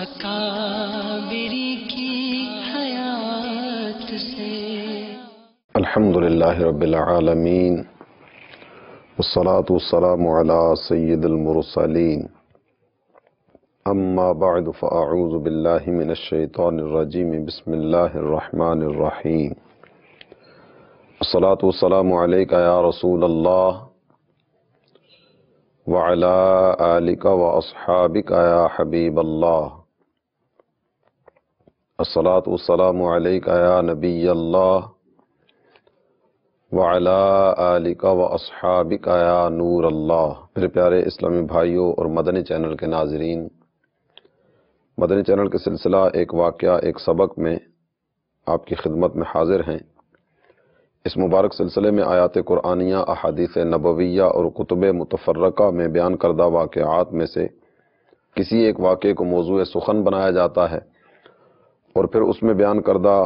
اکابری کی حیات سے۔ الحمدللہ رب العالمین والصلاة والسلام علی سید المرسلین، اما بعد فاعوذ باللہ من الشیطان الرجیم، بسم اللہ الرحمن الرحیم۔ الصلاة والسلام علیک یا رسول اللہ وعلی آلک واصحابک یا حبیب اللہ۔ الصلاة والسلام علیک یا نبی اللہ وعلی آلک واصحابک یا نور اللہ۔ میرے پیارے اسلامی بھائیوں اور مدنی چینل کے ناظرین، مدنی چینل کے سلسلہ ایک واقعہ ایک سبق میں آپ کی خدمت میں حاضر ہیں۔ اس مبارک سلسلے میں آیات قرآنیہ، احادیث نبویہ اور کتب متفرقہ میں بیان کردہ واقعات میں سے کسی ایک واقعے کو موضوع سخن بنایا جاتا ہے اور پھر اس میں بیان کردہ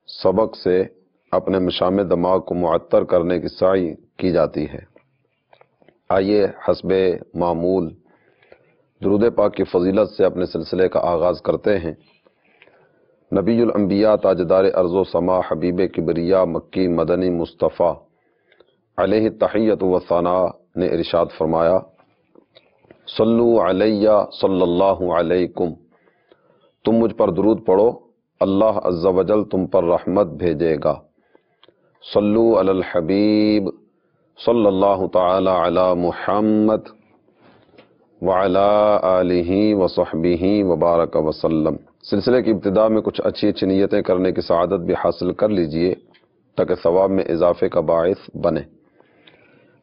سبق سے اپنے مشام دماغ کو معطر کرنے کی سعی کی جاتی ہے۔ آئیے حسب معمول درود پاک کی فضیلت سے اپنے سلسلے کا آغاز کرتے ہیں۔ نبی الانبیاء، تاجدار ارض و سما، حبیب کبریا، مکی مدنی مصطفیٰ علیہ التحیۃ والثناء نے ارشاد فرمایا، صلو علیہ صلی اللہ علیکم، تم مجھ پر درود پڑھو، اللہ عز و جل تم پر رحمت بھیجے گا۔ صلو علی الحبیب صلی اللہ تعالی علی محمد وعلی آلہ وصحبہ وبارک وسلم۔ سلسلے کی ابتدا میں کچھ اچھی اچھی نیتیں کرنے کی سعادت بھی حاصل کر لیجئے تاکہ ثواب میں اضافے کا باعث بنے۔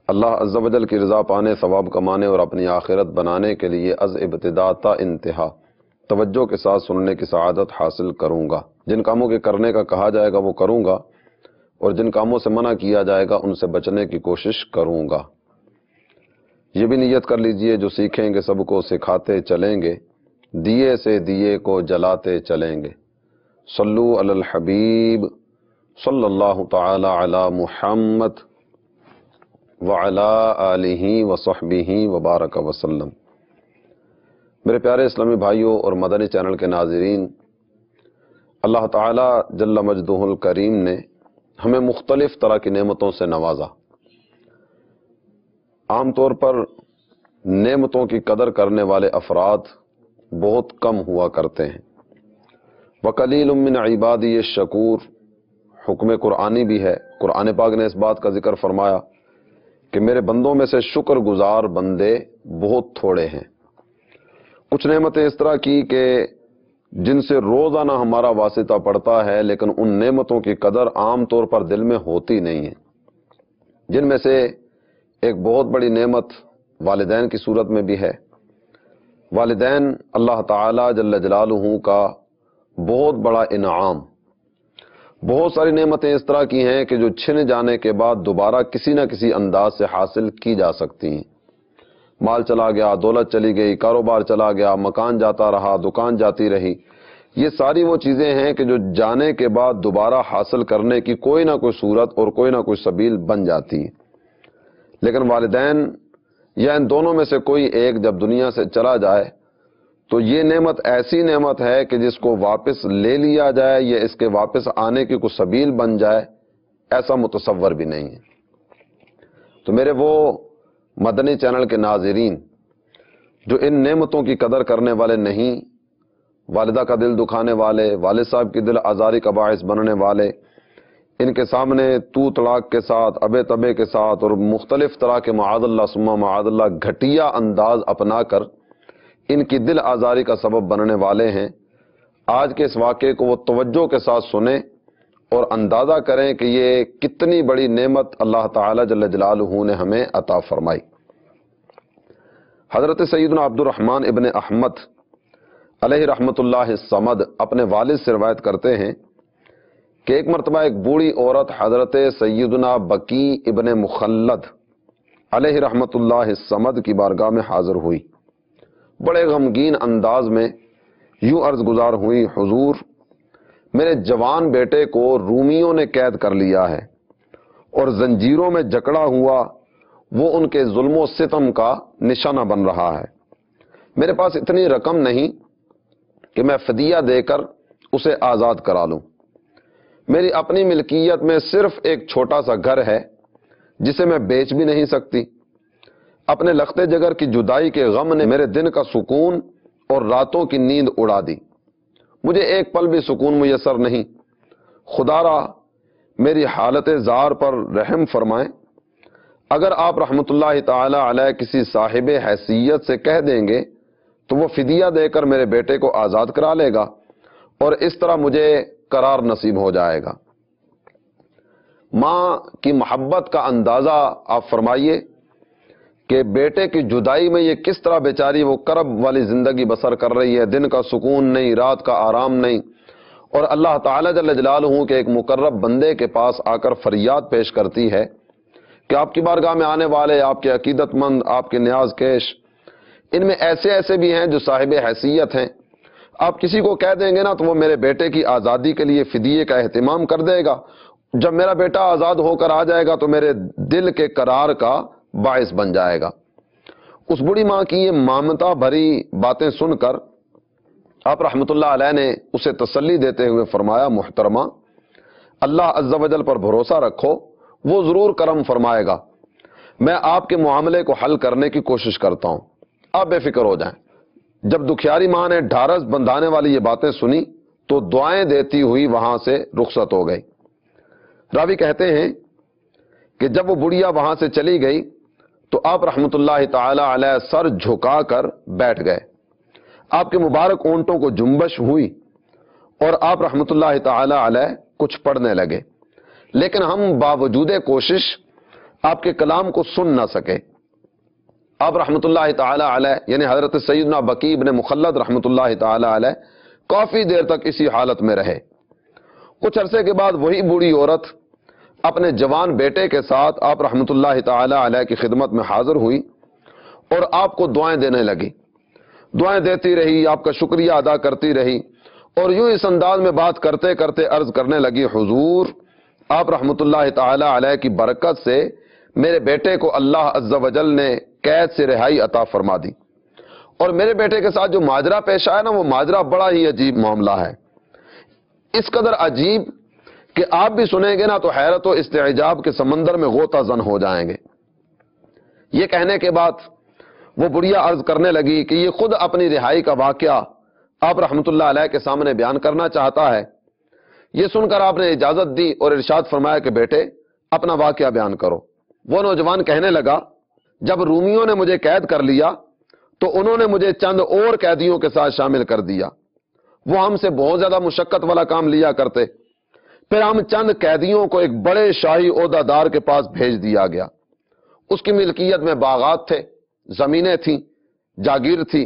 اللہ عز و جل کی رضا پانے، ثواب کمانے اور اپنی آخرت بنانے کے لیے از ابتدا تا انتہا توجہ کے ساتھ سننے کی سعادت حاصل کروں گا۔ جن کاموں کے کرنے کا کہا جائے گا وہ کروں گا، اور جن کاموں سے منع کیا جائے گا ان سے بچنے کی کوشش کروں گا۔ یہ بھی نیت کر لیجئے، جو سیکھیں گے سب کو سکھاتے چلیں گے، دیے سے دیے کو جلاتے چلیں گے۔ صلو علی الحبیب صلی اللہ تعالی علی محمد وعلی آلہ وصحبہ وبارک وسلم۔ میرے پیارے اسلامی بھائیوں اور مدنی چینل کے ناظرین، اللہ تعالی جل مجدہ الکریم نے ہمیں مختلف طرح کی نعمتوں سے نوازا۔ عام طور پر نعمتوں کی قدر کرنے والے افراد بہت کم ہوا کرتے ہیں۔ وَقَلِيلٌ مِّنْ عِبَادِيَ الشَّكُورُ حکم قرآنی بھی ہے۔ قرآن پاک نے اس بات کا ذکر فرمایا کہ میرے بندوں میں سے شکر گزار بندے بہت تھوڑے ہیں۔ کچھ نعمتیں اس طرح کی کہ جن سے روزانہ ہمارا واسطہ پڑتا ہے، لیکن ان نعمتوں کی قدر عام طور پر دل میں ہوتی نہیں ہے۔ جن میں سے ایک بہت بڑی نعمت والدین کی صورت میں بھی ہے۔ والدین اللہ تعالی جل جلالہ کا بہت بڑا انعام۔ بہت ساری نعمتیں اس طرح کی ہیں کہ جو چھن جانے کے بعد دوبارہ کسی نہ کسی انداز سے حاصل کی جا سکتی ہیں۔ مال چلا گیا، دولت چلی گئی، کاروبار چلا گیا، مکان جاتا رہا، دکان جاتی رہی، یہ ساری وہ چیزیں ہیں کہ جو جانے کے بعد دوبارہ حاصل کرنے کی کوئی نہ کوئی صورت اور کوئی نہ کوئی سبیل بن جاتی ہے۔ لیکن والدین یا ان دونوں میں سے کوئی ایک جب دنیا سے چلا جائے تو یہ نعمت ایسی نعمت ہے کہ جس کو واپس لے لیا جائے یا اس کے واپس آنے کی کوئی سبیل بن جائے، ایسا متصور بھی نہیں ہے۔ تو میرے وہ مدنی چینل کے ناظرین جو ان نعمتوں کی قدر کرنے والے نہیں، والدہ کا دل دکھانے والے، والد صاحب کی دل آزاری کا باعث بننے والے، ان کے سامنے تو طلاق کے ساتھ، ابے تبے کے ساتھ اور مختلف طرح کے معاذ اللہ ثم معاذ اللہ گھٹیا انداز اپنا کر ان کی دل آزاری کا سبب بننے والے ہیں، آج کے اس واقعے کو وہ توجہ کے ساتھ سنیں اور اندازہ کریں کہ یہ کتنی بڑی نعمت اللہ تعالی جل جلالہ نے ہمیں عطا فرمائی۔ حضرت سیدنا عبد الرحمن ابن احمد علیہ رحمت اللہ الصمد اپنے والد سے روایت کرتے ہیں کہ ایک مرتبہ ایک بوڑھی عورت حضرت سیدنا بکی ابن مخلد علیہ رحمت اللہ الصمد کی بارگاہ میں حاضر ہوئی۔ بڑے غمگین انداز میں یوں عرض گزار ہوئی، حضور میرے جوان بیٹے کو رومیوں نے قید کر لیا ہے اور زنجیروں میں جکڑا ہوا وہ ان کے ظلم و ستم کا نشانہ بن رہا ہے۔ میرے پاس اتنی رقم نہیں کہ میں فدیہ دے کر اسے آزاد کرا لوں۔ میری اپنی ملکیت میں صرف ایک چھوٹا سا گھر ہے جسے میں بیچ بھی نہیں سکتی۔ اپنے لختے جگر کی جدائی کے غم نے میرے دن کا سکون اور راتوں کی نیند اڑا دی۔ مجھے ایک پل بھی سکون میسر نہیں۔ خدا را میری حالت زار پر رحم فرمائیں۔ اگر آپ رحمت اللہ تعالی علیہ کسی صاحب حیثیت سے کہہ دیں گے تو وہ فدیہ دے کر میرے بیٹے کو آزاد کرا لے گا اور اس طرح مجھے قرار نصیب ہو جائے گا۔ ماں کی محبت کا اندازہ آپ فرمائیے کہ بیٹے کی جدائی میں یہ کس طرح بیچاری وہ کرب والی زندگی بسر کر رہی ہے، دن کا سکون نہیں، رات کا آرام نہیں، اور اللہ تعالی جل جلالہ کے ایک مقرب بندے کے پاس آ کر فریاد پیش کرتی ہے کہ آپ کی بارگاہ میں آنے والے، آپ کے عقیدت مند، آپ کے نیاز کیش، ان میں ایسے ایسے بھی ہیں جو صاحب حیثیت ہیں۔ آپ کسی کو کہہ دیں گے نا تو وہ میرے بیٹے کی آزادی کے لیے فدیے کا اہتمام کر دے گا۔ جب میرا بیٹا آزاد ہو کر آ جائے گا تو میرے دل کے قرار کا باعث بن جائے گا۔ اس بڑی ماں کی یہ مامتا بھری باتیں سن کر آپ رحمت اللہ علیہ نے اسے تسلی دیتے ہوئے فرمایا، محترمہ اللہ عز و جل پر بھروسہ رکھو، وہ ضرور کرم فرمائے گا۔ میں آپ کے معاملے کو حل کرنے کی کوشش کرتا ہوں، آپ بے فکر ہو جائیں۔ جب دکھیاری ماں نے ڈھارس بندھانے والی یہ باتیں سنی تو دعائیں دیتی ہوئی وہاں سے رخصت ہو گئی۔ راوی کہتے ہیں کہ جب وہ بڑھیا وہاں سے چلی گئی تو آپ رحمت اللہ تعالی علیہ سر جھکا کر بیٹھ گئے۔ آپ کے مبارک اونٹوں کو جنبش ہوئی اور آپ رحمت اللہ تعالی علیہ کچھ پڑھنے لگے، لیکن ہم باوجود کوشش آپ کے کلام کو سن نہ سکے۔ آپ رحمت اللہ تعالی علیہ یعنی حضرت سیدنا بقی بن مخلد رحمت اللہ تعالی علیہ کافی دیر تک اسی حالت میں رہے۔ کچھ عرصے کے بعد وہی بوڑھی عورت اپنے جوان بیٹے کے ساتھ آپ رحمت اللہ تعالی علیہ کی خدمت میں حاضر ہوئی اور آپ کو دعائیں دینے لگی۔ دعائیں دیتی رہی، آپ کا شکریہ ادا کرتی رہی اور یوں اس انداز میں بات کرتے کرتے عرض کرنے لگی، حضور آپ رحمت اللہ تعالی علیہ کی برکت سے میرے بیٹے کو اللہ عز و جل نے قید سے رہائی عطا فرما دی، اور میرے بیٹے کے ساتھ جو ماجرا پیش آیا نا وہ ماجرا بڑا ہی عجیب معاملہ ہے، اس قدر عجیب کہ آپ بھی سنیں گے نا تو حیرت و استعجاب کے سمندر میں غوطہ زن ہو جائیں گے۔ یہ کہنے کے بعد وہ بڑھیا عرض کرنے لگی کہ یہ خود اپنی رہائی کا واقعہ آپ رحمت اللہ علیہ کے سامنے بیان کرنا چاہتا ہے۔ یہ سن کر آپ نے اجازت دی اور ارشاد فرمایا کہ بیٹے اپنا واقعہ بیان کرو۔ وہ نوجوان کہنے لگا، جب رومیوں نے مجھے قید کر لیا تو انہوں نے مجھے چند اور قیدیوں کے ساتھ شامل کر دیا۔ وہ ہم سے بہت زیادہ مشقت والا کام لیا کرتے۔ پھر ہم چند قیدیوں کو ایک بڑے شاہی عہدہ دار کے پاس بھیج دیا گیا۔ اس کی ملکیت میں باغات تھے، زمینیں تھیں، جاگیر تھی۔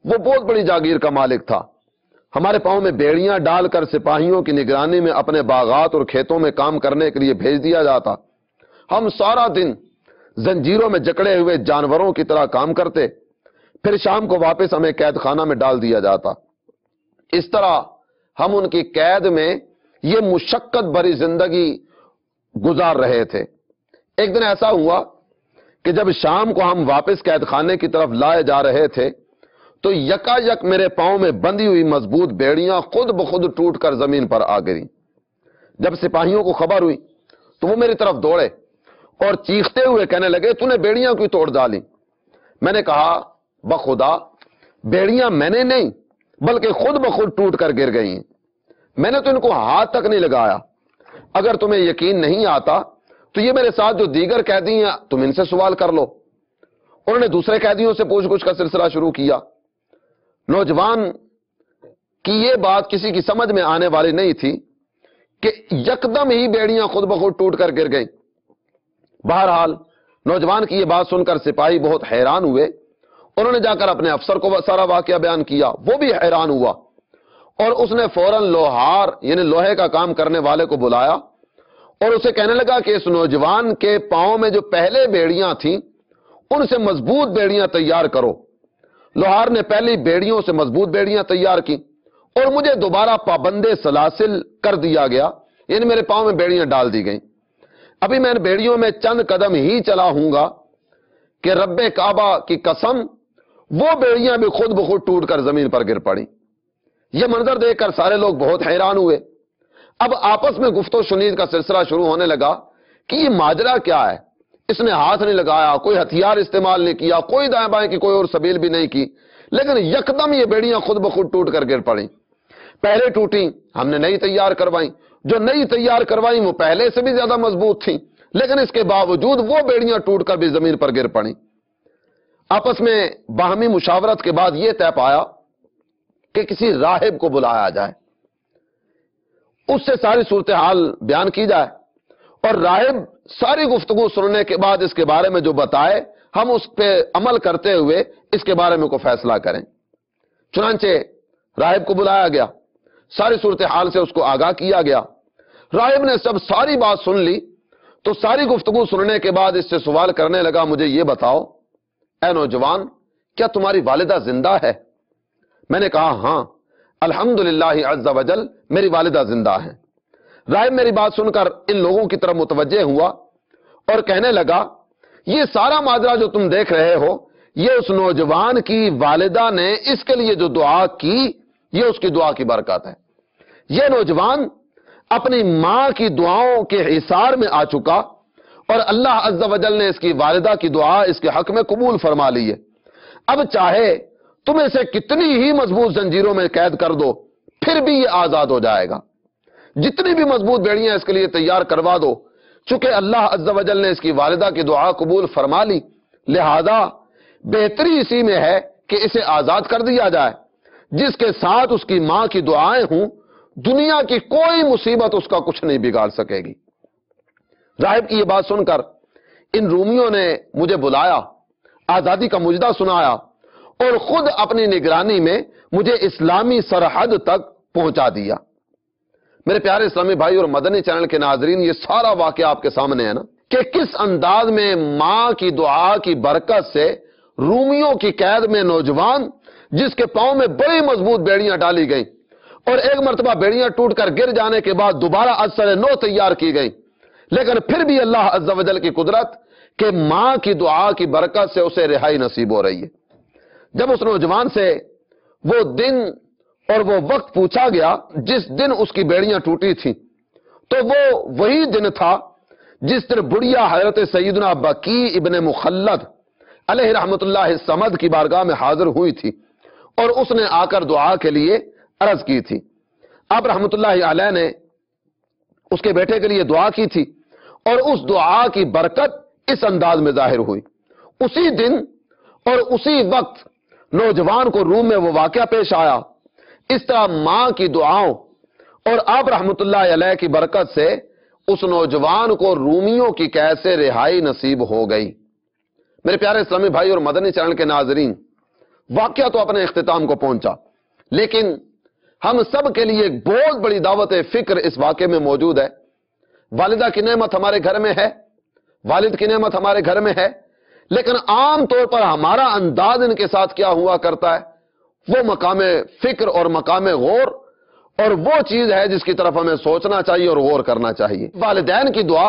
وہ بہت بڑی جاگیر کا مالک تھا۔ ہمارے پاؤں میں بیڑیاں ڈال کر سپاہیوں کی نگرانی میں اپنے باغات اور کھیتوں میں کام کرنے کے لیے بھیج دیا جاتا۔ ہم سارا دن زنجیروں میں جکڑے ہوئے جانوروں کی طرح کام کرتے، پھر شام کو واپس ہمیں قید خانہ میں ڈال دیا جاتا۔ اس طرح ہم ان کی قید میں یہ مشقت بھری زندگی گزار رہے تھے۔ ایک دن ایسا ہوا کہ جب شام کو ہم واپس قید خانے کی طرف لائے جا رہے تھے تو یکا یک میرے پاؤں میں بندھی ہوئی مضبوط بیڑیاں خود بخود ٹوٹ کر زمین پر آ گریں۔ جب سپاہیوں کو خبر ہوئی تو وہ میری طرف دوڑے اور چیختے ہوئے کہنے لگے، تو نے بیڑیاں کیوں توڑ ڈالی؟ میں نے کہا، بخدا بیڑیاں میں نے نہیں بلکہ خود بخود ٹوٹ کر گر گئی ہیں، میں نے تو ان کو ہاتھ تک نہیں لگایا۔ اگر تمہیں یقین نہیں آتا تو یہ میرے ساتھ جو دیگر قیدی ہیں تم ان سے سوال کر لو۔ انہوں نے دوسرے قیدیوں سے پوچھ گچھ کا سلسلہ شروع کیا۔ نوجوان کی یہ بات کسی کی سمجھ میں آنے والی نہیں تھی کہ یکدم ہی بیڑیاں خود بخود ٹوٹ کر گر گئیں۔ بہرحال نوجوان کی یہ بات سن کر سپاہی بہت حیران ہوئے۔ انہوں نے جا کر اپنے افسر کو سارا واقعہ بیان کیا، وہ بھی حیران ہوا اور اس نے فوراً لوہار یعنی لوہے کا کام کرنے والے کو بلایا اور اسے کہنے لگا کہ اس نوجوان کے پاؤں میں جو پہلے بیڑیاں تھیں ان سے مضبوط بیڑیاں تیار کرو۔ لوہار نے پہلی بیڑیوں سے مضبوط بیڑیاں تیار کی اور مجھے دوبارہ پابندے سلاسل کر دیا گیا، یعنی میرے پاؤں میں بیڑیاں ڈال دی گئیں۔ ابھی میں ان بیڑیوں میں چند قدم ہی چلا ہوں گا کہ رب کعبہ کی قسم وہ بیڑیاں بھی خود بخود ٹوٹ کر زمین پر گر پڑی۔ یہ منظر دیکھ کر سارے لوگ بہت حیران ہوئے۔ اب آپس میں گفت و شنید کا سلسلہ شروع ہونے لگا کہ یہ ماجرا کیا ہے، اس نے ہاتھ نہیں لگایا، کوئی ہتھیار استعمال نہیں کیا، کوئی دائیں بائیں کی کوئی اور سبیل بھی نہیں کی، لیکن یکدم یہ بیڑیاں خود بخود ٹوٹ کر گر پڑیں۔ پہلے ٹوٹیں، ہم نے نئی تیار کروائیں، جو نئی تیار کروائیں وہ پہلے سے بھی زیادہ مضبوط تھیں، لیکن اس کے باوجود وہ بیڑیاں ٹوٹ کر بھی زمین پر گر پڑیں۔ آپس میں باہمی مشاورت کے بعد یہ طے پایا کہ کسی راہب کو بلایا جائے، اس سے ساری صورتحال بیان کی جائے، اور راہب ساری گفتگو سننے کے بعد اس کے بارے میں جو بتائے ہم اس پہ عمل کرتے ہوئے اس کے بارے میں کوئی فیصلہ کریں۔ چنانچہ راہب کو بلایا گیا، ساری صورتحال سے اس کو آگاہ کیا گیا۔ راہب نے جب ساری بات سن لی تو ساری گفتگو سننے کے بعد اس سے سوال کرنے لگا، مجھے یہ بتاؤ اے نوجوان، کیا تمہاری والدہ زندہ ہے؟ میں نے کہا ہاں الحمدللہ عز وجل میری والدہ زندہ ہے۔ راہب میری بات سن کر ان لوگوں کی طرف متوجہ ہوا اور کہنے لگا، یہ سارا ماجرا جو تم دیکھ رہے ہو یہ اس نوجوان کی والدہ نے اس کے لیے جو دعا کی، یہ اس کی دعا کی برکت ہے۔ یہ نوجوان اپنی ماں کی دعاؤں کے حصار میں آ چکا اور اللہ عز و جل نے اس کی والدہ کی دعا اس کے حق میں قبول فرما لی ہے۔ اب چاہے تم اسے کتنی ہی مضبوط زنجیروں میں قید کر دو پھر بھی یہ آزاد ہو جائے گا، جتنی بھی مضبوط بیڑیاں اس کے لیے تیار کروا دو، چونکہ اللہ عز و جل نے اس کی والدہ کی دعا قبول فرما لی، لہذا بہتری اسی میں ہے کہ اسے آزاد کر دیا جائے، جس کے ساتھ اس کی ماں کی دعائیں ہوں، دنیا کی کوئی مصیبت اس کا کچھ نہیں بگاڑ سکے گی۔ راہب کی یہ بات سن کر ان رومیوں نے مجھے بلایا، آزادی کا مجدہ سنایا اور خود اپنی نگرانی میں مجھے اسلامی سرحد تک پہنچا دیا۔ میرے پیارے اسلامی بھائی اور مدنی چینل کے ناظرین، یہ سارا واقعہ آپ کے سامنے ہے نا کہ کس انداز میں ماں کی دعا کی برکت سے رومیوں کی قید میں نوجوان جس کے پاؤں میں بڑی مضبوط بیڑیاں ڈالی گئیں اور ایک مرتبہ بیڑیاں ٹوٹ کر گر جانے کے بعد دوبارہ از سر نو تیار کی گئیں، لیکن پھر بھی اللہ عز و جل کی قدرت کہ ماں کی دعا کی برکت سے اسے رہائی نصیب ہو رہی ہے۔ جب اس نوجوان سے وہ دن اور وہ وقت پوچھا گیا جس دن اس کی بیڑیاں ٹوٹی تھیں، تو وہ وہی دن تھا جس دن بڑھیا حضرت سیدنا بکی ابن مخلد علیہ رحمت اللہ الصمد کی بارگاہ میں حاضر ہوئی تھی اور اس نے آ کر دعا کے لیے عرض کی تھی۔ آپ رحمت اللہ علیہ نے اس کے بیٹے کے لیے دعا کی تھی اور اس دعا کی برکت اس انداز میں ظاہر ہوئی۔ اسی دن اور اسی وقت نوجوان کو روم میں وہ واقعہ پیش آیا۔ اس طرح ماں کی دعاؤں اور آپ رحمت اللہ علیہ کی برکت سے اس نوجوان کو رومیوں کی قید سے رہائی نصیب ہو گئی۔ میرے پیارے اسلامی بھائی اور مدنی چینل کے ناظرین، واقعہ تو اپنے اختتام کو پہنچا، لیکن ہم سب کے لیے ایک بہت بڑی دعوت فکر اس واقعے میں موجود ہے۔ والدہ کی نعمت ہمارے گھر میں ہے، والد کی نعمت ہمارے گھر میں ہے، لیکن عام طور پر ہمارا انداز ان کے ساتھ کیا ہوا کرتا ہے، وہ مقام فکر اور مقام غور اور وہ چیز ہے جس کی طرف ہمیں سوچنا چاہیے اور غور کرنا چاہیے۔ والدین کی دعا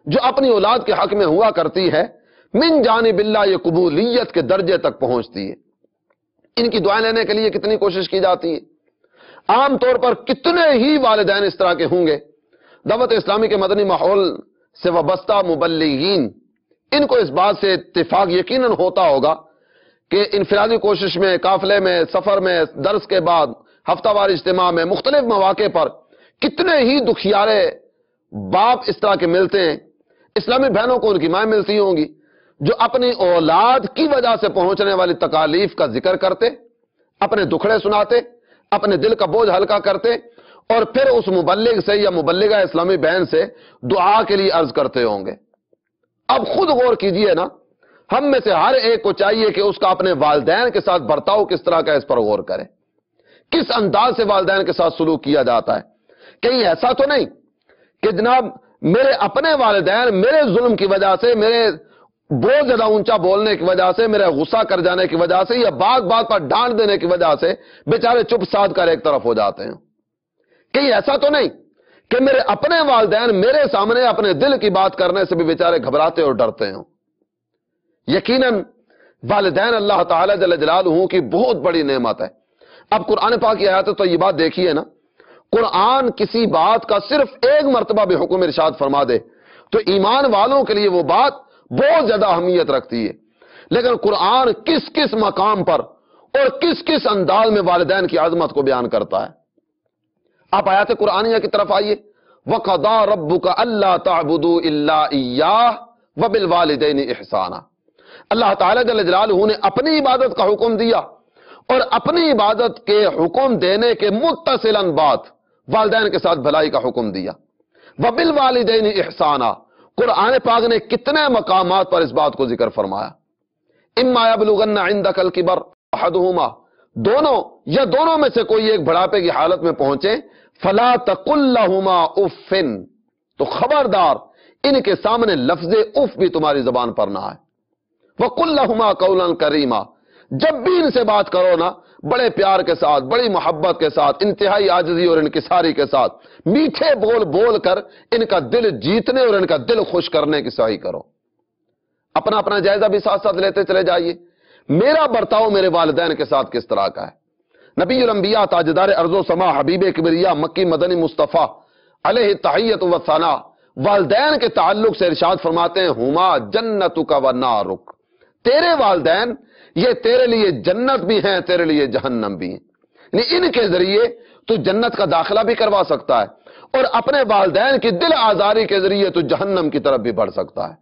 جو اپنی اولاد کے حق میں ہوا کرتی ہے، من جانب اللہ یہ قبولیت کے درجے تک پہنچتی ہے۔ ان کی دعائیں لینے کے لیے کتنی کوشش کی جاتی ہے۔ عام طور پر کتنے ہی والدین اس طرح کے ہوں گے، دعوت اسلامی کے مدنی ماحول سے وابستہ مبلغین، ان کو اس بات سے اتفاق یقیناً ہوتا ہوگا کہ انفرادی کوشش میں، قافلے میں، سفر میں، درس کے بعد، ہفتہ وار اجتماع میں، مختلف مواقع پر کتنے ہی دکھیارے باپ اس طرح کے ملتے ہیں۔ اسلامی بہنوں کو ان کی مائیں ملتی ہوں گی جو اپنی اولاد کی وجہ سے پہنچنے والی تکالیف کا ذکر کرتے، اپنے دکھڑے سناتے، اپنے دل کا بوجھ ہلکا کرتے اور پھر اس مبلغ سے یا مبلغہ اسلامی بہن سے دعا کے لیے عرض کرتے ہوں گے۔ اب خود غور کیجئے نا، ہم میں سے ہر ایک کو چاہیے کہ اس کا اپنے والدین کے ساتھ برتاؤ کس طرح کا اس پر غور کرے، کس انداز سے والدین کے ساتھ سلوک کیا جاتا ہے۔ کہیں ایسا تو نہیں کہ جناب میرے اپنے والدین میرے ظلم کی وجہ سے، میرے بہت زیادہ اونچا بولنے کی وجہ سے، میرے غصہ کر جانے کی وجہ سے یا بات بات پر ڈانٹ دینے کی وجہ سے بیچارے چپ سادھ کر ایک طرف ہو جاتے ہیں۔ کہیں ایسا تو نہیں کہ میرے اپنے والدین میرے سامنے اپنے دل کی بات کرنے سے بھی بیچارے گھبراتے اور ڈرتے ہیں۔ یقیناً والدین اللہ تعالی جل جلالہ کی بہت بڑی نعمت ہے۔ اب قرآن پاک کی آیات طیبات دیکھیے نا، قرآن کسی بات کا صرف ایک مرتبہ بھی حکم ارشاد فرما دے تو ایمان والوں کے لیے وہ بات بہت زیادہ اہمیت رکھتی ہے، لیکن قرآن کس کس مقام پر اور کس کس انداز میں والدین کی عظمت کو بیان کرتا ہے۔ آپ آیات قرآنیہ کی طرف آئیے، وَقَضَىٰ رَبُّكَ أَلَّا تَعْبُدُوا إِلَّا إِيَّاهُ وَبِالْوَالِدَيْنِ إِحْسَانًا۔ اللہ تعالیٰ جل جلالہ نے اپنی عبادت کا حکم دیا اور اپنی عبادت کے حکم دینے کے متصلاً بعد والدین کے ساتھ بھلائی کا حکم دیا۔ وَبِالْوَالِدَيْنِ إِحْسَانًا، قرآن پاک نے کتنے مقامات پر اس بات کو ذکر فرمایا۔ اِمَّا يَبْلُغَنَّ عِندَكَ الْكِبَرَ أَحَدُهُمَا، دونوں یا دونوں میں سے کوئی ایک بڑھاپے کی حالت میں پہنچے، فَلَا تَقُلْ لَهُمَا أُفٍّ، تو خبردار ان کے سامنے لفظ اف بھی تمہاری زبان پر نہ آئے۔ وَقُلْ لَهُمَا قَوْلًا كَرِيمًا، جب بھی ان سے بات کرو نا بڑے پیار کے ساتھ، بڑی محبت کے ساتھ، انتہائی عاجزی اور انکساری کے ساتھ، میٹھے بول بول کر ان کا دل جیتنے اور ان کا دل خوش کرنے کی سعی کرو۔ اپنا اپنا جائزہ بھی ساتھ ساتھ لیتے چلے جائیے، میرا برتاؤ میرے والدین کے ساتھ کس طرح کا ہے۔ نبی الانبیاء تاجدار ارض و سما حبیب کبریا مکی مدنی مصطفیٰ علیہ تحیت و ثنا والدین کے تعلق سے ارشاد فرماتے ہیں، ہما جنتک و نارک، تیرے والدین یہ تیرے لیے جنت بھی ہیں، تیرے لیے جہنم بھی ہیں، یعنی ان کے ذریعے تو جنت کا داخلہ بھی کروا سکتا ہے اور اپنے والدین کی دل آزاری کے ذریعے تو جہنم کی طرف بھی بڑھ سکتا ہے۔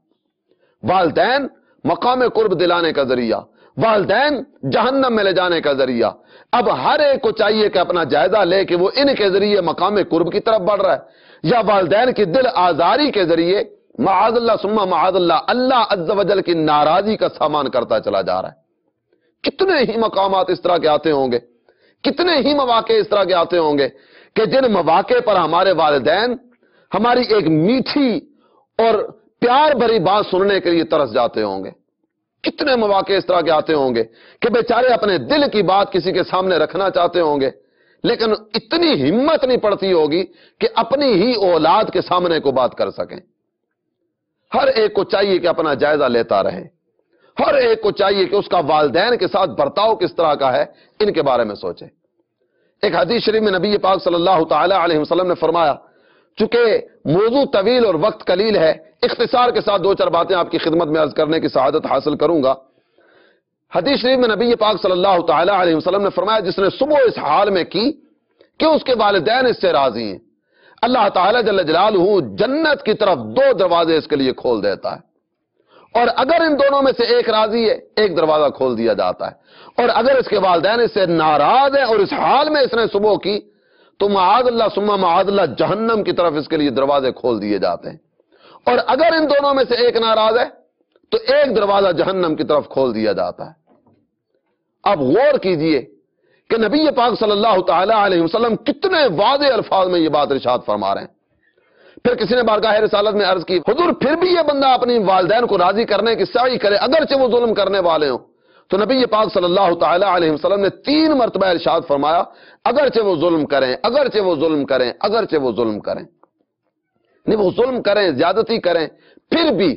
والدین مقام قرب دلانے کا ذریعہ، والدین جہنم میں لے جانے کا ذریعہ۔ اب ہر ایک کو چاہیے کہ اپنا جائزہ لے کہ وہ ان کے ذریعے مقام قرب کی طرف بڑھ رہا ہے یا والدین کی دل آزاری کے ذریعے معاذ اللہ ثم معاذ اللہ اللہ عز و جل کی ناراضی کا سامان کرتا چلا جا رہا ہے۔ کتنے ہی مقامات اس طرح کے آتے ہوں گے، کتنے ہی مواقع اس طرح کے آتے ہوں گے کہ جن مواقع پر ہمارے والدین ہماری ایک میٹھی اور پیار بھری بات سننے کے لیے ترس جاتے ہوں گے۔ کتنے مواقع اس طرح کے آتے ہوں گے کہ بیچارے اپنے دل کی بات کسی کے سامنے رکھنا چاہتے ہوں گے لیکن اتنی ہمت نہیں پڑتی ہوگی کہ اپنی ہی اولاد کے سامنے کو بات کر سکیں۔ ہر ایک کو چاہیے کہ اپنا جائزہ لیتا رہے، ہر ایک کو چاہیے کہ اس کا والدین کے ساتھ برتاؤ کس طرح کا ہے ان کے بارے میں سوچے۔ ایک حدیث شریف میں نبی پاک صلی اللہ تعالی علیہ وسلم نے فرمایا، چونکہ موضوع طویل اور وقت قلیل ہے، اختصار کے ساتھ دو چار باتیں آپ کی خدمت میں عرض کرنے کی سعادت حاصل کروں گا۔ حدیث شریف میں نبی پاک صلی اللہ تعالی علیہ وسلم نے فرمایا، جس نے صبح اس حال میں کی کہ اس کے والدین اس سے راضی ہیں، اللہ تعالی جل جلالہ جنت کی طرف دو دروازے اس کے لیے کھول دیتا ہے، اور اگر ان دونوں میں سے ایک راضی ہے ایک دروازہ کھول دیا جاتا ہے، اور اگر اس کے والدین اس سے ناراض ہیں اور اس حال میں اس نے صبح کی تو معاذ اللہ ثم معاذ اللہ جہنم کی طرف اس کے لیے دروازے کھول دیے جاتے ہیں، اور اگر ان دونوں میں سے ایک ناراض ہے تو ایک دروازہ جہنم کی طرف کھول دیا جاتا ہے۔ اب غور کیجئے کہ نبی پاک صلی اللہ تعالی علیہ وسلم کتنے واضح الفاظ میں یہ بات ارشاد فرما رہے ہیں۔ پھر کسی نے بارگاہ رسالت میں عرض کی، حضور پھر بھی یہ بندہ اپنی والدین کو راضی کرنے کی سعی کرے اگرچہ وہ ظلم کرنے والے ہوں، تو نبی پاک صلی اللہ تعالی علیہ وسلم نے 3 مرتبہ ارشاد فرمایا، اگرچہ وہ ظلم کریں، اگرچہ وہ ظلم کریں، اگرچہ وہ ظلم کریں، نہیں وہ ظلم کریں، زیادتی کریں، پھر بھی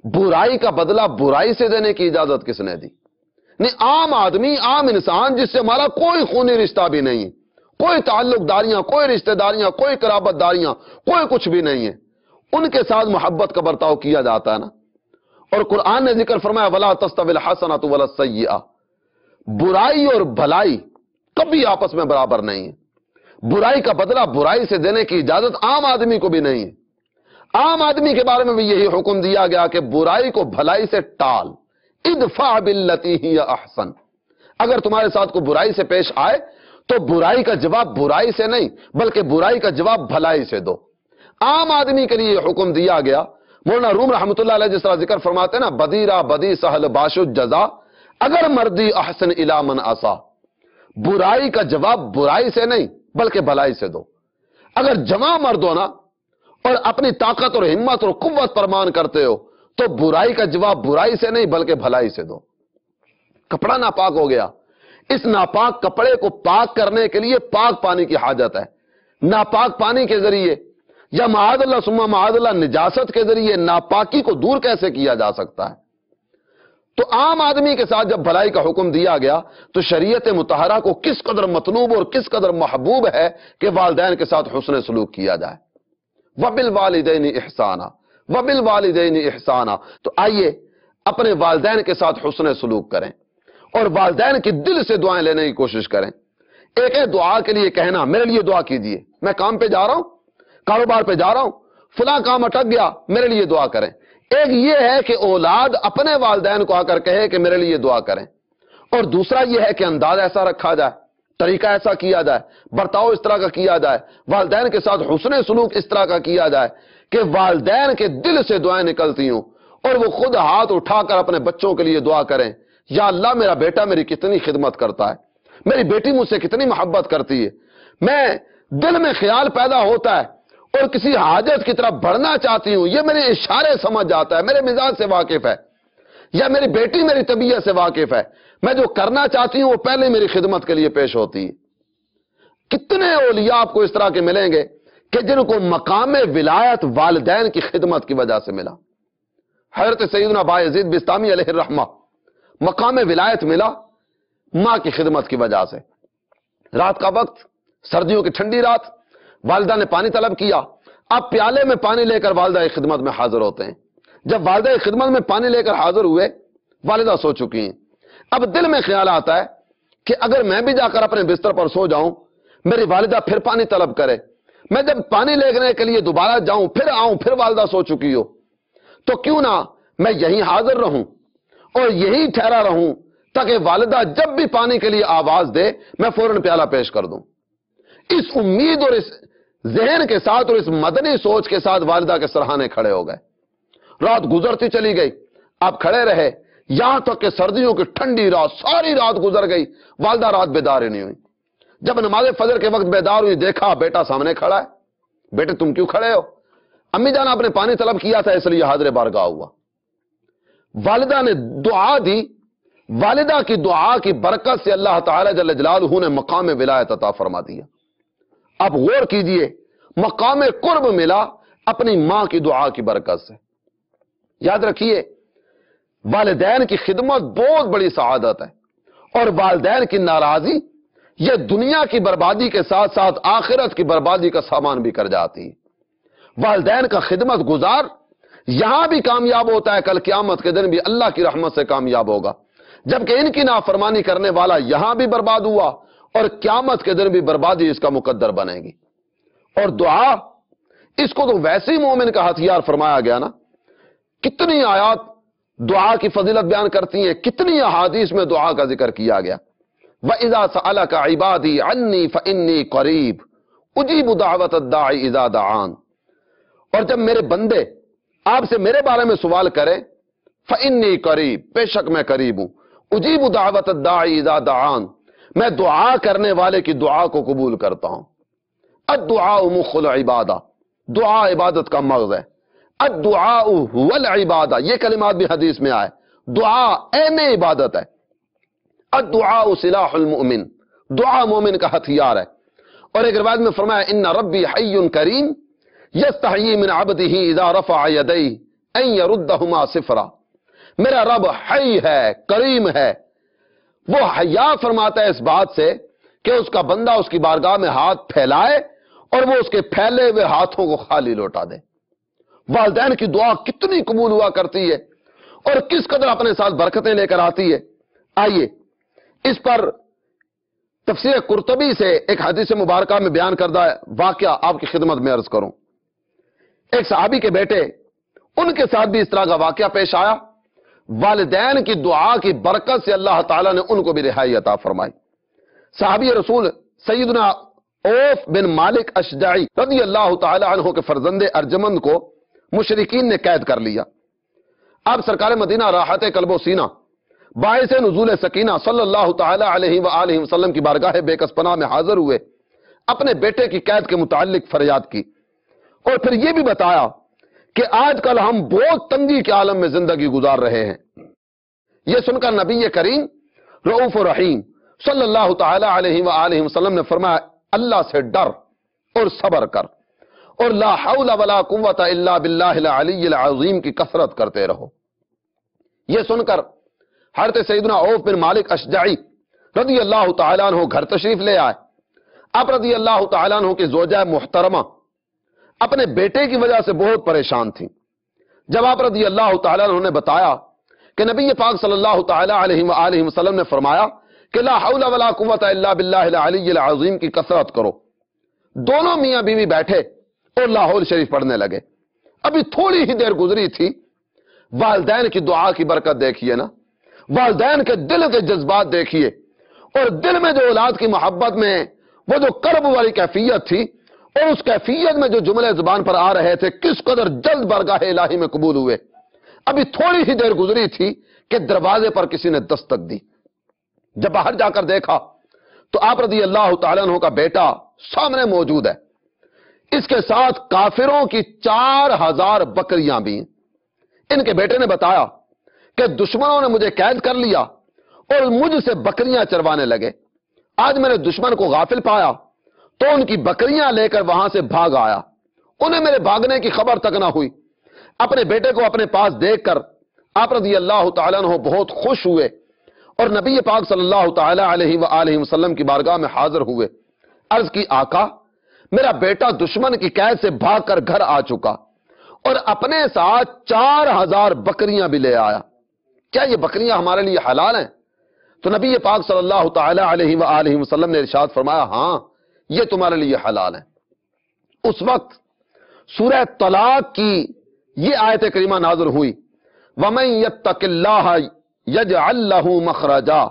برائی کا بدلہ برائی سے دینے کی اجازت کس نے دی؟ نہیں، عام آدمی، عام انسان جس سے ہمارا کوئی خونی رشتہ بھی نہیں ہے، کوئی تعلق داریاں، کوئی رشتہ داریاں، کوئی قرابت داریاں، کوئی کچھ بھی نہیں ہے، ان کے ساتھ محبت کا برتاؤ کیا جاتا ہے نا۔ اور قرآن نے ذکر فرمایا وَلَا تَسْتَوِي الْحَسَنَةُ وَلَا السَّيِّئَةُ، برائی اور بھلائی کبھی آپس میں برابر نہیں ہے، برائی کا بدلہ برائی سے دینے کی اجازت عام آدمی کو بھی نہیں ہے۔ عام آدمی کے بارے میں بھی یہی حکم دیا گیا کہ برائی کو بھلائی سے ٹال، ادفع باللتی ہی احسن، اگر تمہارے ساتھ کوئی برائی سے پیش آئے تو برائی کا جواب برائی سے نہیں بلکہ برائی کا جواب بھلائی سے دو۔ عام آدمی کے لیے یہ حکم دیا گیا۔ مولانا روم رحمۃ اللہ علیہ جس طرح ذکر فرماتے ہیں نا، بدیرہ بدی سہل باشد جزا، اگر مردی احسن الی من اسا، برائی کا جواب برائی سے نہیں بلکہ بھلائی سے دو۔ اگر جمع مرد ہو نا اور اپنی طاقت اور ہمت اور قوت پرمان کرتے ہو تو برائی کا جواب برائی سے نہیں بلکہ بھلائی سے دو۔ کپڑا ناپاک ہو گیا، اس ناپاک کپڑے کو پاک کرنے کے لیے پاک پانی کی حاجت ہے۔ ناپاک پانی کے ذریعے یا معاذ اللہ ثم معاذ اللہ نجاست کے ذریعے ناپاکی کو دور کیسے کیا جا سکتا ہے؟ تو عام آدمی کے ساتھ جب بھلائی کا حکم دیا گیا تو شریعت مطہرہ کو کس قدر مطلوب اور کس قدر محبوب ہے کہ والدین کے ساتھ حسن سلوک کیا جائے. وَبِالْوَالِدَيْنِ إِحْسَانًا وَبِالْوَالِدَيْنِ إِحْسَانًا. تو آئیے اپنے والدین کے ساتھ حسن سلوک کریں اور والدین کے دل سے دعائیں لینے کی کوشش کریں. ایک ہے دعا کے لیے کہنا میرے لیے دعا کیجئے، میں کام پہ جا رہا ہوں، کاروبار پہ جا رہا ہوں، فلاں کام اٹک گیا، میرے لیے دعا کریں. ایک یہ ہے کہ اولاد اپنے والدین کو آ کر کہے کہ میرے لیے دعا کریں، اور دوسرا یہ ہے کہ انداز ایسا رکھا جائے، طریقہ ایسا کیا جائے، برتاؤ اس طرح کا کیا جائے، والدین کے ساتھ حسن سلوک اس طرح کا کیا جائے کہ والدین کے دل سے دعائیں نکلتی ہوں اور وہ خود ہاتھ اٹھا کر اپنے بچوں کے لیے دعا کریں. یا اللہ میرا بیٹا میری کتنی خدمت کرتا ہے، میری بیٹی مجھ سے کتنی محبت کرتی ہے، میں دل میں خیال پیدا ہوتا ہے اور کسی حاجت کی طرف بڑھنا چاہتی ہوں، یہ میرے اشارے سمجھ جاتا ہے، میرے مزاج سے واقف ہے، یا میری بیٹی میری طبیعت سے واقف ہے، میں جو کرنا چاہتی ہوں وہ پہلے میری خدمت کے لیے پیش ہوتی ہے. کتنے اولیاء آپ کو اس طرح کے ملیں گے کہ جن کو مقام ولایت والدین کی خدمت کی وجہ سے ملا. حضرت سیدنا بایزید بستامی علیہ الرحمہ مقام ولایت ملا ماں کی خدمت کی وجہ سے. رات کا وقت، سردیوں کی ٹھنڈی رات، والدہ نے پانی طلب کیا، آپ پیالے میں پانی لے کر والدہ کی خدمت میں حاضر ہوتے ہیں. جب والدہ کی خدمت میں پانی لے کر حاضر ہوئے، والدہ سو چکی ہیں. اب دل میں خیال آتا ہے کہ اگر میں بھی جا کر اپنے بستر پر سو جاؤں، میری والدہ پھر پانی طلب کرے، میں جب پانی لے کے لیے دوبارہ جاؤں پھر آؤں پھر والدہ سو چکی ہو، تو کیوں نہ میں یہیں حاضر رہوں اور یہی ٹھہرا رہوں تاکہ والدہ جب بھی پانی کے لیے آواز دے میں فوراً پیالہ پیش کر دوں. اس امید اور اس ذہن کے ساتھ اور اس مدنی سوچ کے ساتھ والدہ کے سرہانے کھڑے ہو گئے. رات گزرتی چلی گئی، آپ کھڑے رہے یہاں تک کہ سردیوں کی ٹھنڈی رات ساری رات گزر گئی، والدہ رات بیدار ہی نہیں ہوئی. جب نماز فجر کے وقت بیدار ہوئی، دیکھا بیٹا سامنے کھڑا ہے. بیٹے تم کیوں کھڑے ہو؟ امی جان آپ نے پانی طلب کیا تھا اس لیے حاضر بارگاہ ہوا. والدہ نے دعا دی، والدہ کی دعا کی برکت سے اللہ تعالی جل جلالہ نے مقام ولایت عطا فرما دیا. آپ غور کیجئے، مقام قرب ملا اپنی ماں کی دعا کی برکت سے. یاد رکھیے والدین کی خدمت بہت بڑی سعادت ہے، اور والدین کی ناراضی یہ دنیا کی بربادی کے ساتھ ساتھ آخرت کی بربادی کا سامان بھی کر جاتی ہے. والدین کا خدمت گزار یہاں بھی کامیاب ہوتا ہے، کل قیامت کے دن بھی اللہ کی رحمت سے کامیاب ہوگا. جبکہ ان کی نافرمانی کرنے والا یہاں بھی برباد ہوا اور قیامت کے دن بھی بربادی اس کا مقدر بنے گی. اور دعا، اس کو تو ویسے ہی مومن کا ہتھیار فرمایا گیا نا. کتنی آیات دعا کی فضیلت بیان کرتی ہیں، کتنی احادیث میں دعا کا ذکر کیا گیا. وَإِذَا سَأَلَكَ عِبَادِي عَنِّي فَإِنِّي قَرِيبٌ أُجِيبُ دَعْوَةَ الدَّاعِ إِذَا دَعَانِ. اور جب میرے بندے آپ سے میرے بارے میں سوال کریں، فَإِنِّي قَرِيبٌ، بے شک میں قریب ہوں، أُجِيبُ دَعْوَةَ الدَّاعِ إِذَا دَعَانِ، میں دعا کرنے والے کی دعا کو قبول کرتا ہوں. الدعاء مخ العبادہ، دعا عبادت کا مغز ہے. الدعاء هو العبادہ، یہ کلمات بھی حدیث میں آئے، دعا عین عبادت ہے. الدعاء سلاح المؤمن، دعا مومن کا ہتھیار ہے. اور ایک روایت میں فرمایا ان ربی حی کریم یستحیی من عبدہ اذا رفع یدیہ ان یردہما صفرا. میرا رب حی ہے، کریم ہے، وہ حیا فرماتا ہے اس بات سے کہ اس کا بندہ اس کی بارگاہ میں ہاتھ پھیلائے اور وہ اس کے پھیلے ہوئے ہاتھوں کو خالی لوٹا دے. والدین کی دعا کتنی قبول ہوا کرتی ہے اور کس قدر اپنے ساتھ برکتیں لے کر آتی ہے. آئیے اس پر تفسیر قرطبی سے ایک حدیث مبارکہ میں بیان کردہ واقعہ آپ کی خدمت میں عرض کروں. ایک صحابی کے بیٹے، ان کے ساتھ بھی اس طرح کا واقعہ پیش آیا. والدین کی دعا کی برکت سے اللہ تعالیٰ نے ان کو بھی رہائی عطا فرمائی. صحابی رسول سیدنا عوف بن مالک اشجعی رضی اللہ تعالی عنہ کے فرزند ارجمند کو مشرکین نے قید کر لیا. اب سرکار مدینہ راحت قلب و سینہ باعث نزول سکینہ صلی اللہ تعالی علیہ وآلہ وسلم کی بارگاہ بے کس پناہ میں حاضر ہوئے، اپنے بیٹے کی قید کے متعلق فریاد کی اور پھر یہ بھی بتایا کہ آج کل ہم بہت تنگی کے عالم میں زندگی گزار رہے ہیں. یہ سن کر نبی کریم رؤوف رحیم صلی اللہ تعالی علیہ وآلہ وسلم نے فرمایا اللہ سے ڈر اور صبر کر اور لا حول ولا قوت الا باللہ العلی العظیم کی کثرت کرتے رہو. یہ سن کر حضرت سیدنا عوف بن مالک اشجعی رضی اللہ تعالیٰ عنہ گھر تشریف لے آئے. آپ رضی اللہ تعالیٰ عنہ کی زوجہ محترمہ اپنے بیٹے کی وجہ سے بہت پریشان تھیں. جب آپ رضی اللہ تعالیٰ عنہ نے بتایا کہ نبی پاک صلی اللہ تعالیٰ علیہ وآلہ وسلم نے فرمایا کہ لا حول ولا قوت الا باللہ العلی العظیم کی کثرت کرو، دونوں میاں بیوی بیٹھے اور لاہور شریف پڑھنے لگے. ابھی تھوڑی ہی دیر گزری تھی، والدین کی دعا کی برکت دیکھیے نا، والدین کے دل کے جذبات دیکھیے، اور دل میں جو اولاد کی محبت میں وہ جو قرب والی کیفیت تھی، اور اس کیفیت میں جو جملے زبان پر آ رہے تھے کس قدر جلد بارگاہ الہی میں قبول ہوئے. ابھی تھوڑی ہی دیر گزری تھی کہ دروازے پر کسی نے دستک دی. جب باہر جا کر دیکھا تو آپ رضی اللہ تعالیٰ عنہ کا بیٹا سامنے موجود ہے. اس کے ساتھ کافروں کی 4000 بکریاں بھی ہیں. ان کے بیٹے نے بتایا کہ دشمنوں نے مجھے قید کر لیا اور مجھ سے بکریاں چروانے لگے. آج میں نے دشمن کو غافل پایا تو ان کی بکریاں لے کر وہاں سے بھاگ آیا. انہیں میرے بھاگنے کی خبر تک نہ ہوئی. اپنے بیٹے کو اپنے پاس دیکھ کر آپ رضی اللہ تعالیٰ عنہ بہت خوش ہوئے اور نبی پاک صلی اللہ تعالیٰ علیہ وآلہ وسلم کی بارگاہ میں حاضر ہوئے. عرض کی آقا میرا بیٹا دشمن کی قید سے بھاگ کر گھر آ چکا اور اپنے ساتھ 4000 بکریاں بھی لے آیا. کیا یہ بکریاں ہمارے لیے حلال ہیں؟ تو نبی پاک صلی اللہ تعالیٰ علیہ وآلہ وسلم نے ارشاد فرمایا ہاں یہ تمہارے لیے حلال ہیں. اس وقت سورہ طلاق کی یہ آیت کریمہ نازل ہوئی وَمَن يَتَّقِ اللَّهَ يَجْعَل لَّهُ مَخْرَجًا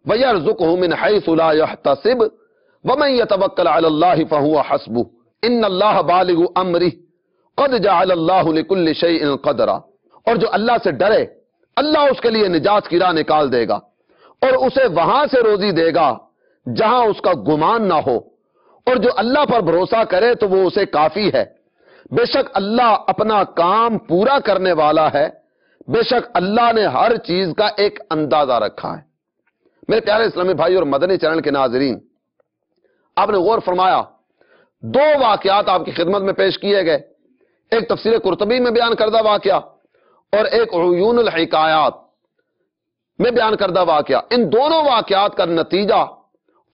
وَيَرْزُقْهُ مِنْ حَيْثُ لَا يَحْتَسِبُ وَمَن يَتَوَكَّلْ عَلَى اللَّهِ فَهُوَ حَسْبُهُ إِنَّ اللَّهَ بَالِغُ أَمْرِهِ قَدْ جَعَلَ اللَّهُ لِكُلِّ شَيْءٍ قَدْرًا. اور جو اللہ سے ڈرے اللہ اس کے لیے نجات کی راہ نکال دے گا اور اسے وہاں سے روزی دے گا جہاں اس کا گمان نہ ہو. اور جو اللہ پر بھروسہ کرے تو وہ اسے کافی ہے. بے شک اللہ اپنا کام پورا کرنے والا ہے. بے شک اللہ نے ہر چیز کا ایک اندازہ رکھا ہے. میرے پیارے اسلامی بھائی اور مدنی چینل کے ناظرین، آپ نے غور فرمایا 2 واقعات آپ کی خدمت میں پیش کیے گئے. ایک تفسیر قرطبی میں بیان کردہ واقعہ اور ایک عیون الحکایات میں بیان کردہ واقعہ. ان دونوں واقعات کا نتیجہ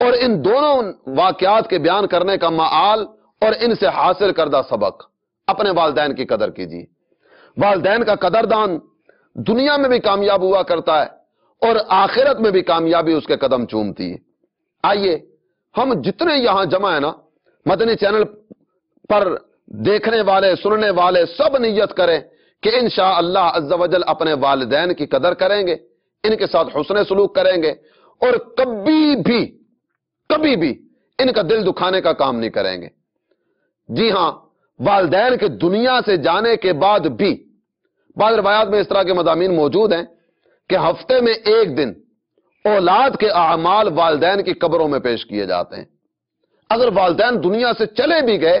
اور ان دونوں واقعات کے بیان کرنے کا معال اور ان سے حاصل کردہ سبق، اپنے والدین کی قدر کیجیے. والدین کا قدردان دنیا میں بھی کامیاب ہوا کرتا ہے اور آخرت میں بھی کامیابی اس کے قدم چومتی ہے. آئیے ہم جتنے یہاں جمع ہیں نا، مدنی چینل پر دیکھنے والے سننے والے سب نیت کریں کہ انشاءاللہ عز و جل اپنے والدین کی قدر کریں گے، ان کے ساتھ حسن سلوک کریں گے اور کبھی بھی ان کا دل دکھانے کا کام نہیں کریں گے. جی ہاں، والدین کے دنیا سے جانے کے بعد بھی بعض روایات میں اس طرح کے مضامین موجود ہیں کہ ہفتے میں ایک دن اولاد کے اعمال والدین کی قبروں میں پیش کیے جاتے ہیں. اگر والدین دنیا سے چلے بھی گئے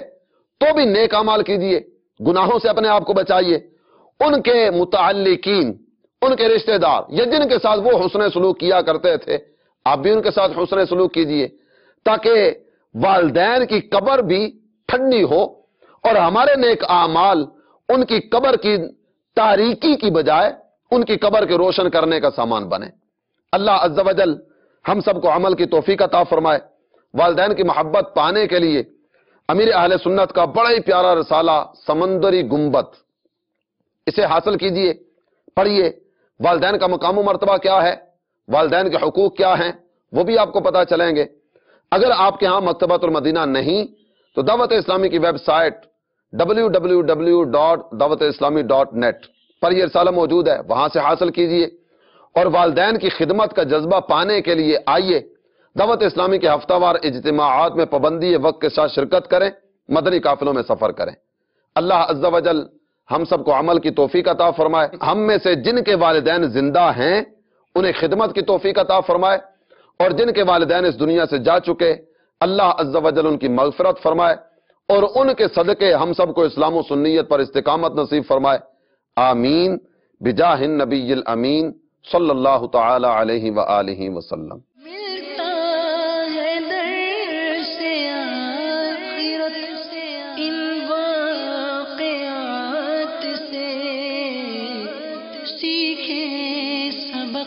تو بھی نیک اعمال کیجیے، گناہوں سے اپنے آپ کو بچائیے. ان کے متعلقین، ان کے رشتہ دار یا جن کے ساتھ وہ حسن سلوک کیا کرتے تھے، آپ بھی ان کے ساتھ حسن سلوک کیجیے تاکہ والدین کی قبر بھی ٹھنڈی ہو اور ہمارے نیک اعمال ان کی قبر کی تاریکی کی بجائے ان کی قبر کے روشن کرنے کا سامان بنے. اللہ عز و جل ہم سب کو عمل کی توفیق عطا فرمائے. والدین کی محبت پانے کے لیے امیر اہل سنت کا بڑا ہی پیارا رسالہ سمندری گنبد، اسے حاصل کیجئے، پڑھیے. والدین کا مقام و مرتبہ کیا ہے، والدین کے حقوق کیا ہیں، وہ بھی آپ کو پتہ چلیں گے. اگر آپ کے ہاں مکتبۃ المدینہ نہیں تو دعوت اسلامی کی ویب سائٹ www.dawat-islami.net پر یہ رسالہ موجود ہے، وہاں سے حاصل کیجئے. اور والدین کی خدمت کا جذبہ پانے کے لیے آئیے دعوت اسلامی کے ہفتہ وار اجتماعات میں پابندی وقت کے ساتھ شرکت کریں، مدنی قافلوں میں سفر کریں. اللہ عز و جل ہم سب کو عمل کی توفیق عطا فرمائے. ہم میں سے جن کے والدین زندہ ہیں انہیں خدمت کی توفیق عطا فرمائے، اور جن کے والدین اس دنیا سے جا چکے اللہ عز و جل ان کی مغفرت فرمائے اور ان کے صدقے ہم سب کو اسلام و سنیت پر استقامت نصیب فرمائے. آمین بجاہ النبی الامین صلی اللہ تعالی علیہ وآلہ وسلم. ملتا ہے در سے آخرت ان واقعات سے، سیکھیں سبق